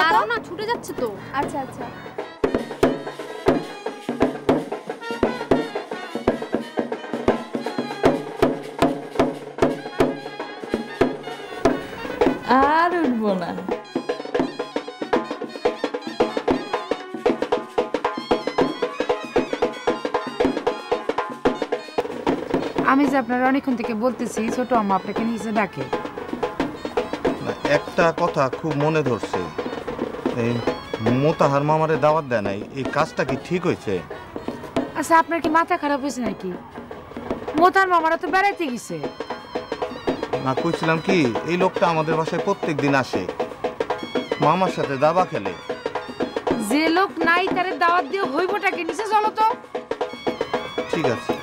দাঁড়াও না, ছুটে যাচ্ছে তো। আচ্ছা আচ্ছা। আর উঠবো না। আমি যে আপনার অনেকক্ষণ থেকে বলতেছি ছোট আম্মা আপনাকে নিচে ডাকে। একটা কথা খুব মনে ধরছে, এই মোতাহার মামারে দাওয়াত দেয় নাই, এই কাজটা কি ঠিক হয়েছে? আচ্ছা আপনার কি মাথা খারাপ হয়েছে নাকি? মোতার মামারা তো বেড়াইতে গেছে। না কইছিলাম কি, এই লোকটা আমাদের বাসায় প্রত্যেক দিন আসে, মামার সাথে দাবা খেলে। যে লোক নাই তারে দাওয়াত দিয়ে হইবটাকে নিচে চলো তো। ঠিক আছে।